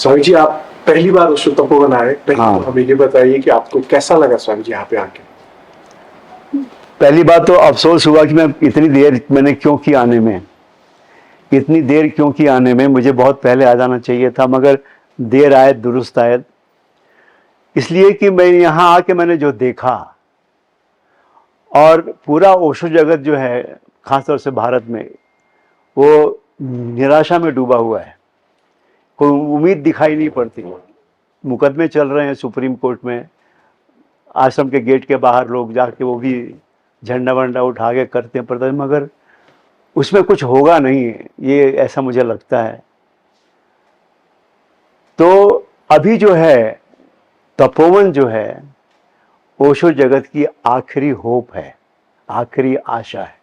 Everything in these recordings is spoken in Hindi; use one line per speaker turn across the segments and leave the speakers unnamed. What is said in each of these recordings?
स्वामी जी, आप पहली बार ओशो तपोवन आए, पहले
हाँ।
तो हमें ये बताइए कि आपको कैसा लगा स्वामी जी यहाँ पे आके?
पहली बात तो अफसोस हुआ कि मैं इतनी देर मैंने क्यों की आने में, इतनी देर क्यों की आने में। मुझे बहुत पहले आ जाना चाहिए था, मगर देर आए दुरुस्त आए। इसलिए कि मैं यहाँ आके मैंने जो देखा, और पूरा ओशो जगत जो है खासतौर से भारत में, वो निराशा में डूबा हुआ है। कोई उम्मीद दिखाई नहीं पड़ती। मुकदमे चल रहे हैं सुप्रीम कोर्ट में, आश्रम के गेट के बाहर लोग जाके वो भी झंडा वंडा उठा के करते हैं प्रदर्शन, मगर उसमें कुछ होगा नहीं, ये ऐसा मुझे लगता है। तो अभी जो है तपोवन जो है ओशो जगत की आखिरी होप है, आखिरी आशा है।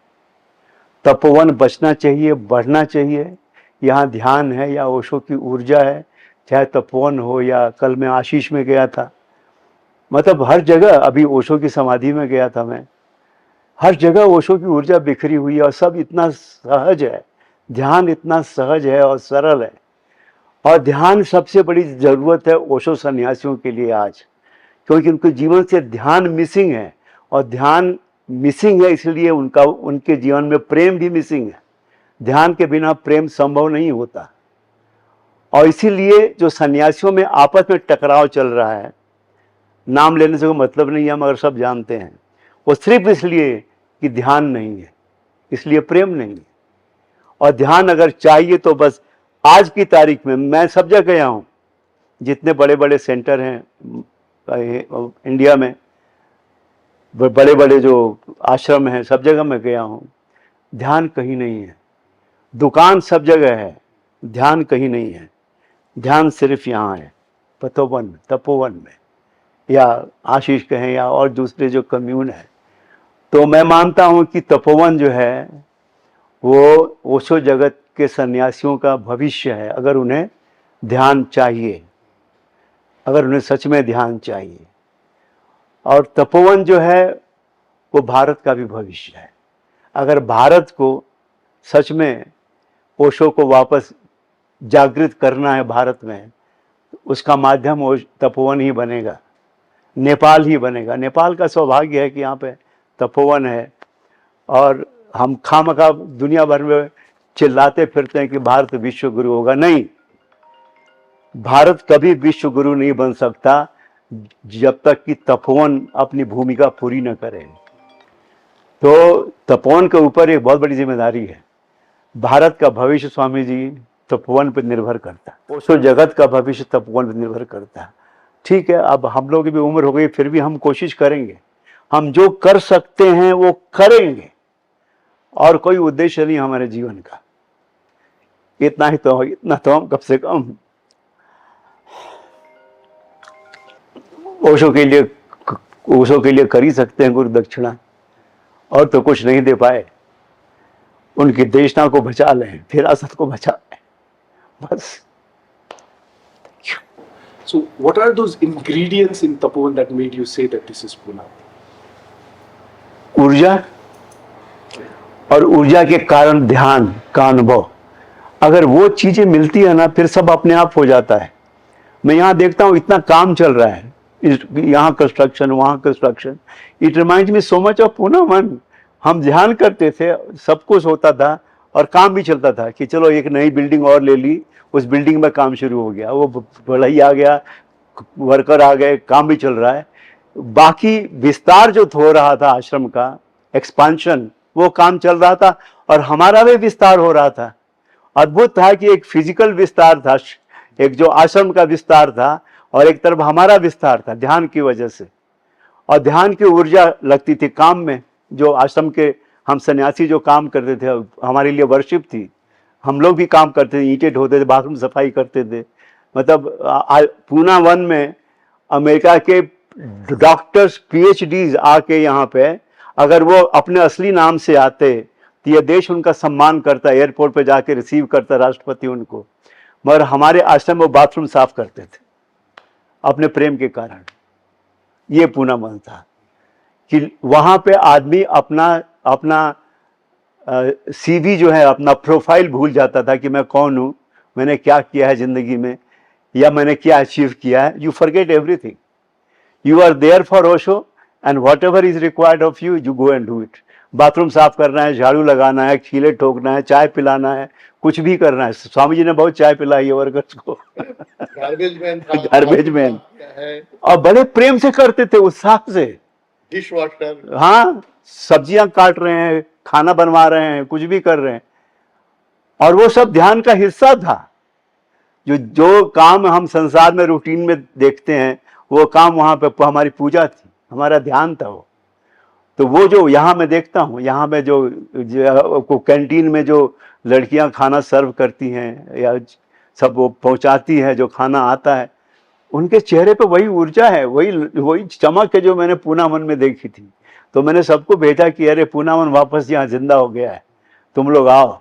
तपोवन बचना चाहिए, बढ़ना चाहिए। यहाँ ध्यान है या ओशो की ऊर्जा है, चाहे तपोवन हो या कल मैं आशीष में गया था, मतलब हर जगह। अभी ओशो की समाधि में गया था मैं, हर जगह ओशो की ऊर्जा बिखरी हुई है और सब इतना सहज है, ध्यान इतना सहज है और सरल है। और ध्यान सबसे बड़ी ज़रूरत है ओशो सन्यासियों के लिए आज, क्योंकि उनके जीवन से ध्यान मिसिंग है। और ध्यान मिसिंग है इसलिए उनके जीवन में प्रेम भी मिसिंग है। ध्यान के बिना प्रेम संभव नहीं होता। और इसीलिए जो सन्यासियों में आपस में टकराव चल रहा है, नाम लेने से कोई मतलब नहीं है मगर सब जानते हैं, वो सिर्फ इसलिए कि ध्यान नहीं है, इसलिए प्रेम नहीं है। और ध्यान अगर चाहिए तो बस आज की तारीख में मैं सब जगह गया हूँ, जितने बड़े बड़े सेंटर हैं इंडिया में, बड़े बड़े जो आश्रम हैं, सब जगह मैं गया हूँ, ध्यान कहीं नहीं है। दुकान सब जगह है, ध्यान कहीं नहीं है। ध्यान सिर्फ यहाँ है, तपोवन में, या आशीष कहें या और दूसरे जो कम्यून है। तो मैं मानता हूँ कि तपोवन जो है वो ओशो जगत के सन्यासियों का भविष्य है, अगर उन्हें ध्यान चाहिए, अगर उन्हें सच में ध्यान चाहिए। और तपोवन जो है वो भारत का भी भविष्य है। अगर भारत को सच में ओशो को वापस जागृत करना है भारत में, उसका माध्यम तपोवन ही बनेगा, नेपाल ही बनेगा। नेपाल का सौभाग्य है कि यहाँ पे तपोवन है, और हम खामखा दुनिया भर में चिल्लाते फिरते हैं कि भारत विश्व गुरु होगा। नहीं, भारत कभी विश्व गुरु नहीं बन सकता जब तक कि तपोवन अपनी भूमिका पूरी न करे। तो तपोवन के ऊपर एक बहुत बड़ी जिम्मेदारी है। भारत का भविष्य स्वामी जी तपोवन पर निर्भर करता है, ओशो जगत का भविष्य तपोवन पर निर्भर करता है। ठीक है, अब हम लोग की भी उम्र हो गई, फिर भी हम कोशिश करेंगे, हम जो कर सकते हैं वो करेंगे, और कोई उद्देश्य नहीं हमारे जीवन का। इतना तो हम कम से कम ओशो के लिए कर ही सकते हैं गुरु दक्षिणा, और तो कुछ नहीं दे पाए। उनकी देशना को बचा लें, फिरासत को बचा लें, बस।
So what are those ingredients in Tapovan that made you say that this is Pune?
ऊर्जा, और ऊर्जा के कारण ध्यान का अनुभव। अगर वो चीजें मिलती है ना, फिर सब अपने आप हो जाता है। मैं यहाँ देखता हूँ इतना काम चल रहा है, यहाँ कंस्ट्रक्शन, वहाँ construction. It remind me so much of Pune one. हम ध्यान करते थे, सब कुछ होता था और काम भी चलता था कि चलो एक नई बिल्डिंग और ले ली, उस बिल्डिंग में काम शुरू हो गया, वो बढ़ई आ गया, वर्कर आ गए, काम भी चल रहा है। बाकी विस्तार जो हो रहा था आश्रम का, एक्सपांशन, वो काम चल रहा था और हमारा भी विस्तार हो रहा था। अद्भुत था कि एक फिजिकल विस्तार था, एक जो आश्रम का विस्तार था, और एक तरफ हमारा विस्तार था ध्यान की वजह से। और ध्यान की ऊर्जा लगती थी काम में। जो आश्रम के हम सन्यासी जो काम करते थे, हमारे लिए वर्शिप थी। हम लोग भी काम करते थे, ईंटें ढोते थे, बाथरूम सफाई करते थे। मतलब पूना वन में अमेरिका के डॉक्टर्स, PhDs आके यहाँ पे, अगर वो अपने असली नाम से आते तो ये देश उनका सम्मान करता, एयरपोर्ट पे जाके रिसीव करता राष्ट्रपति उनको। मगर हमारे आश्रम में बाथरूम साफ करते थे अपने प्रेम के कारण। ये पूना मन था कि वहाँ पे आदमी अपना CV जो है, अपना प्रोफाइल भूल जाता था कि मैं कौन हूँ, मैंने क्या किया है ज़िंदगी में। या मैंने क्या अचीव किया है, you forget everything. You are there for Osho and whatever is required of you, you go and do it. Bathroom साफ करना है, झाड़ू लगाना है, खीले ठोकना है, चाय पिलाना है, कुछ भी करना है. स्वामी जी ने बहुत चाय पिलाई है वर्कर्स को.
गार्बेज मैन था,
गार्बेज मैन.
है,
और बड़े प्रेम से करते थे, उत्साह से.
डिश वॉशर,
हाँ, सब्जियां काट रहे हैं, खाना बनवा रहे हैं, कुछ भी कर रहे हैं. और वो सब ध्यान का हिस्सा था. जो जो काम हम संसार में रूटीन में देखते हैं, वो काम वहां पे हमारी पूजा थी, हमारा ध्यान था वो. तो वो जो यहाँ मैं देखता हूँ, यहाँ में जो कैंटीन में जो लड़कियां खाना सर्व करती हैं या सब वो पहुंचाती है, जो खाना आता है, उनके चेहरे पे वही ऊर्जा है, वही चमक है जो मैंने पूनावन में देखी थी. तो मैंने सबको भेजा कि अरे पूनावन वापस यहाँ जिंदा हो गया है, तुम लोग आओ.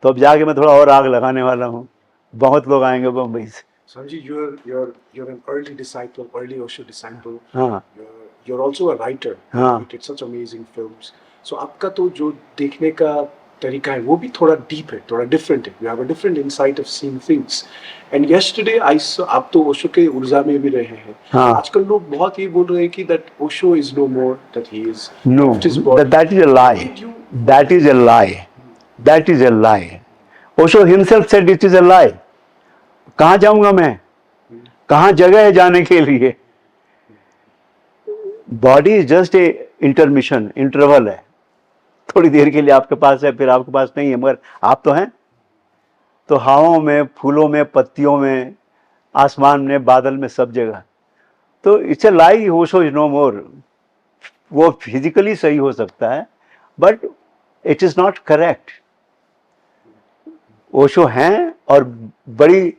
तो अब जाके मैं थोड़ा और आग लगाने वाला हूँ. बहुत लोग आएंगे बम्बई से.
Sanji, you're an early disciple, early Osho disciple.
हाँ.
You're also a writer.
हाँ.
You did such amazing films. So आपका तो जो देखने का तरीका है वो भी थोड़ा deep है, थोड़ा different है. You have a different insight of seeing things. And yesterday I saw, आप तो ओशो के ऊर्जा में भी रहे हैं.
हाँ.
आजकल लोग बहुत ये बोल रहे हैं कि that Osho is no more, that he is
No,
left his body.
that is a lie.
Did you-
That is a lie. That is a lie. Osho himself said it is a lie. कहाँ जाऊंगा मैं? कहाँ जगह है जाने के लिए? Body is just a intermission, interval है. थोड़ी देर के लिए आपके पास है, फिर आपके पास नहीं है, मगर आप तो हैं. तो हवाओं में, फूलों में, पत्तियों में, आसमान में, बादल में, सब जगह. तो it's a lie. Osho is no more. वो फिजिकली सही हो सकता है, but it is not correct. Osho हैं और बड़ी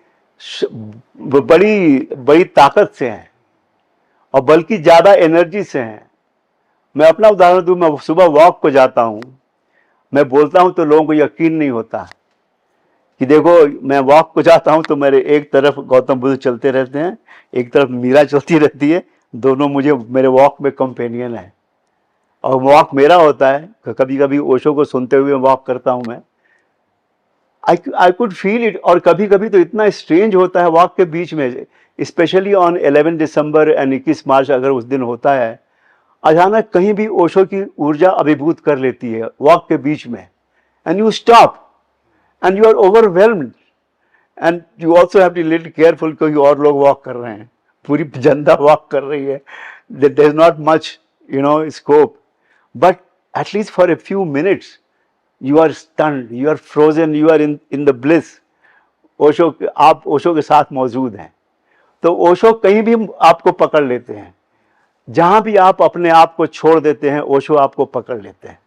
बड़ी बड़ी ताकत से हैं, और बल्कि ज्यादा एनर्जी से हैं. मैं अपना उदाहरण दूं, मैं सुबह वॉक को जाता हूं, मैं बोलता हूं तो लोगों को यकीन नहीं होता कि देखो मैं वॉक को जाता हूं तो मेरे एक तरफ गौतम बुद्ध चलते रहते हैं, एक तरफ मीरा चलती रहती है, दोनों मुझे मेरे वॉक में कंपेनियन है. और वॉक मेरा होता है, कभी कभी ओशो को सुनते हुए वॉक करता हूं मैं. I could feel it. और कभी कभी तो इतना स्ट्रेंज होता है वॉक के बीच में, स्पेशली ऑन 11 दिसंबर एंड 21 मार्च अगर उस दिन होता है, अचानक कहीं भी ओशो की ऊर्जा अभिभूत कर लेती है वॉक के बीच में. And you stop and you are overwhelmed. And you also have to be little careful, क्योंकि और लोग वॉक कर रहे हैं, पूरी जनता वॉक कर रही है. There is not much scope, but at least for a few minutes you are stunned, you are frozen, you are in the bliss. Osho, आप ओशो के साथ मौजूद हैं. तो ओशो कहीं भी आपको पकड़ लेते हैं, जहां भी आप अपने आप को छोड़ देते हैं, ओशो आपको पकड़ लेते हैं.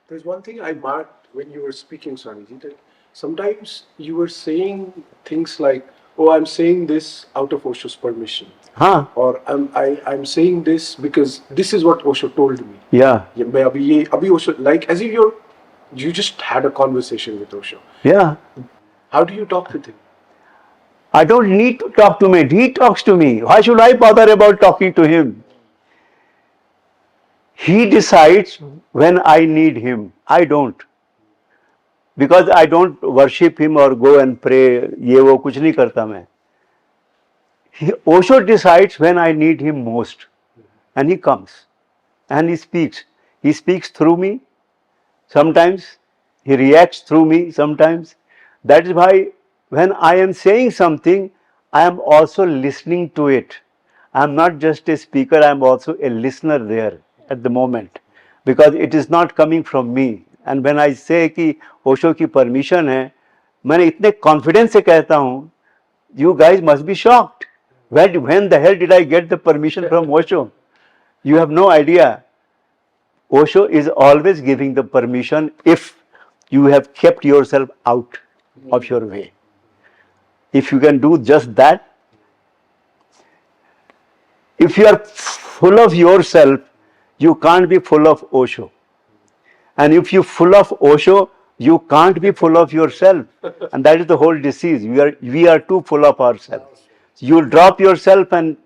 There's one thing I marked when you were speaking, Swamiji, that sometimes you were saying things like, "Oh, I'm saying this out of Osho's permission,"
हाँ.
or I'm saying this because this is what Osho told me.
Yeah.
ये मैं अभी Osho, like as if you just had a conversation with Osho.
Yeah.
How do you talk with him?
I don't need to talk to him. He talks to me. Why should I bother about talking to him? He decides when I need him. I don't. Because I don't worship him or go and pray. ये वो कुछ नहीं करता मैं. Osho decides when I need him most. And he comes. And he speaks. He speaks through me. Sometimes he reacts through me, sometimes. That is why when I am saying something, I am also listening to it. I am not just a speaker, I am also a listener there at the moment. Because it is not coming from me. And when I say कि ओशो की परमिशन है, मैंने इतने कॉन्फिडेंस से कहता हूँ, you guys must be shocked. When the hell did I get the permission from Osho? You have no idea. Osho is always giving the permission if you have kept yourself out of your way. If you can do just that, if you are full of yourself, you can't be full of Osho. And if you're full of Osho, you can't be full of yourself. And that is the whole disease. We are too full of ourselves. You drop yourself and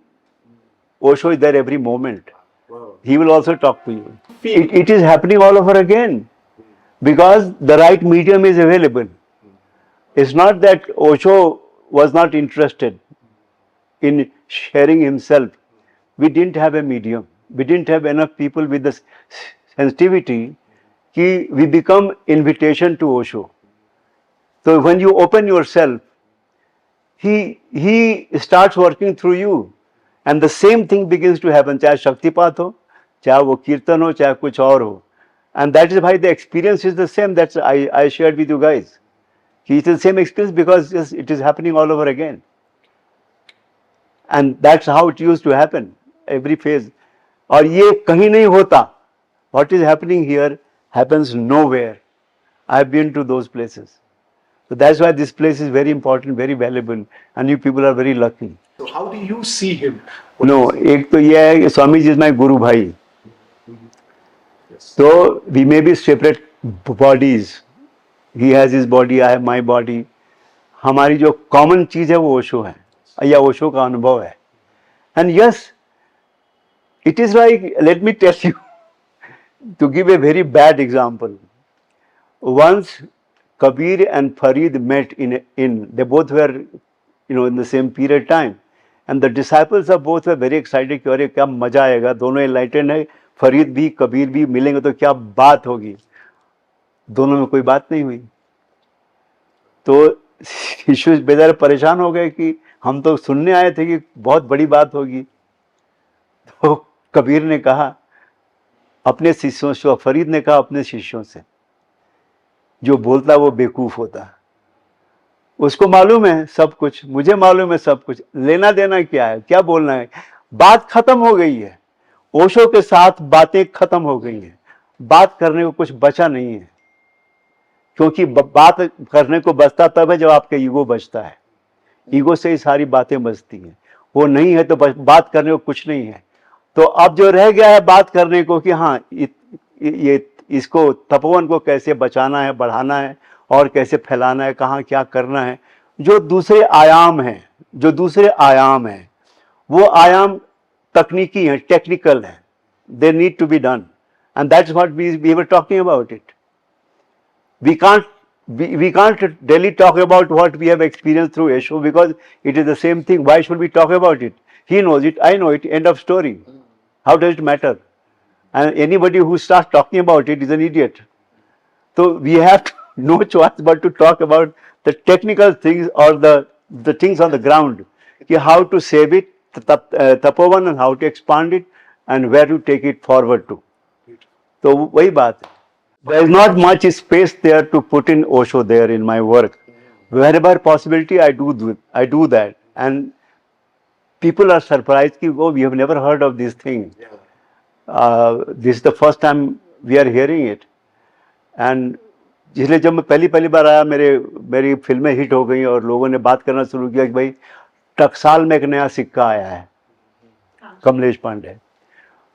Osho is there every moment.
Wow.
He will also talk to you. It is happening all over again because the right medium is available. It's not that Osho was not interested. in sharing himself. We didn't have a medium. We didn't have enough people with the sensitivity कि we become invitation to Osho. So when you open yourself, he starts working through you, and the same thing begins to happen. चाहे शक्तिपात हो, चाहे वो कीर्तन हो, चाहे कुछ और हो, and that is why the experience is the same. That's I shared with you guys. It is the same experience because it is happening all over again, and that's how it used to happen every phase. और ये कहीं नहीं होता. What is happening here happens nowhere. I have been to those places. So that's why this place is very important, very valuable, and you people are very lucky.
So how do you see him?
No, एक तो ये है कि Swami ji is my guru भाई.
Yes.
So we may be separate bodies. He has his body, I have my body. हमारी जो common चीज है वो ओशो है या ओशो का अनुभव है. And yes, it is like, let me tell you, to give a very bad example. Once Kabir and Farid met they both were, in the same period time, and the disciples of both were very excited कि अरे क्या मजा आएगा, दोनों enlightened है, फरीद भी कबीर भी मिलेंगे तो क्या बात होगी. दोनों में कोई बात नहीं हुई. तो शिष्य बेचारे परेशान हो गए कि हम तो सुनने आए थे कि बहुत बड़ी बात होगी. तो कबीर ने कहा अपने शिष्यों से, फरीद ने कहा अपने शिष्यों से, जो बोलता वो बेवकूफ होता. उसको मालूम है सब कुछ, मुझे मालूम है सब कुछ, लेना देना क्या है, क्या बोलना है. बात खत्म हो गई है. ओशो के साथ बातें खत्म हो गई हैं. बात करने को कुछ बचा नहीं है, क्योंकि बात करने को बचता तब है जब आपका ईगो बचता है. ईगो से ही सारी बातें बचती हैं. वो नहीं है तो बात करने को कुछ नहीं है. तो अब जो रह गया है बात करने को कि हाँ ये इसको तपोवन को कैसे बचाना है, बढ़ाना है और कैसे फैलाना है, कहाँ क्या करना है. जो दूसरे आयाम हैं, वो आयाम तकनीकी हैं, टेक्निकल हैं. They need to be done, and that's what we were talking about it. We can't really talk about what we have experienced through Osho because it is the same thing. Why should we talk about it? He knows it, I know it, end of story. How does it matter? And anybody who starts talking about it is an idiot. So we have no choice but to talk about the technical things or the things on the ground. How to save it, Tapovan, and how to expand it and where to take it forward to. So वही बात है. There is not much space there to put in Osho there in my work. Wherever possibility, I do that, and people are surprised कि oh, we have never heard of this thing. This is the first time we are hearing it. And इसलिए जब मैं पहली बार आया, मेरी फिल्में हिट हो गई और लोगों ने बात करना शुरू किया कि भाई टकसाल में एक नया सिक्का आया है, कमलेश पांडे.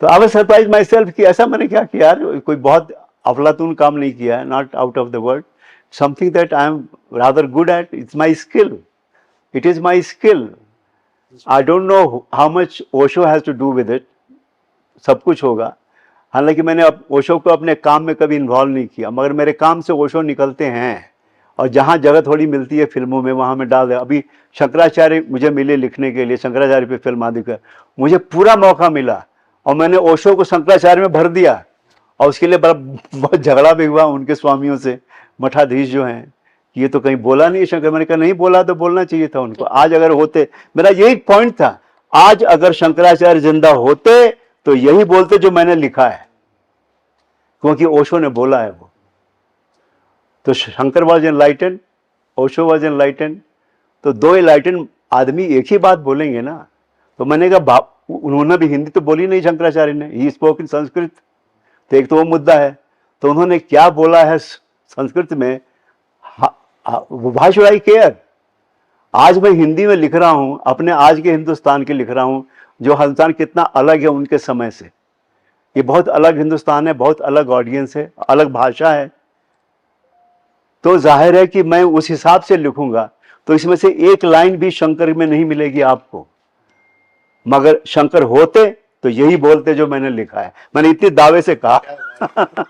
तो I was surprise my self कि ऐसा मैंने क्या किया यार, कोई बहुत अफलातून काम नहीं किया है, not out of the world, something that I am rather good at. It's my skill, it is my skill. I don't know how much Osho has to do with it. सब कुछ होगा, हालांकि मैंने ओशो को अपने काम में कभी इन्वॉल्व नहीं किया, मगर मेरे काम से ओशो निकलते हैं और जहाँ जगह थोड़ी मिलती है फिल्मों में वहाँ मैं डाल दिया. अभी शंकराचार्य मुझे मिले लिखने के लिए, शंकराचार्य पे फिल्म आदि का मुझे पूरा मौका मिला और मैंने ओशो को शंकराचार्य में भर दिया. और उसके लिए बहुत झगड़ा भी हुआ उनके स्वामियों से, मठाधीश जो हैं, ये तो कहीं बोला नहीं शंकर. मैंने कहा नहीं बोला तो बोलना चाहिए था उनको. आज अगर होते, मेरा यही पॉइंट था, आज अगर शंकराचार्य जिंदा होते तो यही बोलते जो मैंने लिखा है, क्योंकि ओशो ने बोला है वो. तो Shankar was enlightened, Osho was enlightened. तो दो एनलाइटेंड आदमी एक ही बात बोलेंगे ना. तो मैंने कहा उन्होंने भी हिंदी तो बोली नहीं शंकराचार्य ने, ही स्पोक इन संस्कृत. तो एक तो वो मुद्दा है. तो उन्होंने क्या बोला है संस्कृत में, व्हाई शुड आई केयर. आज मैं हिंदी में लिख रहा हूं, अपने आज के हिंदुस्तान के लिख रहा हूं, जो हिंदुस्तान कितना अलग है उनके समय से. ये बहुत अलग हिंदुस्तान है, बहुत अलग ऑडियंस है, अलग भाषा है. तो जाहिर है कि मैं उस हिसाब से लिखूंगा. तो इसमें से एक लाइन भी शंकर में नहीं मिलेगी आपको, मगर शंकर होते तो यही बोलते जो मैंने लिखा है. मैंने इतने दावे से कहा.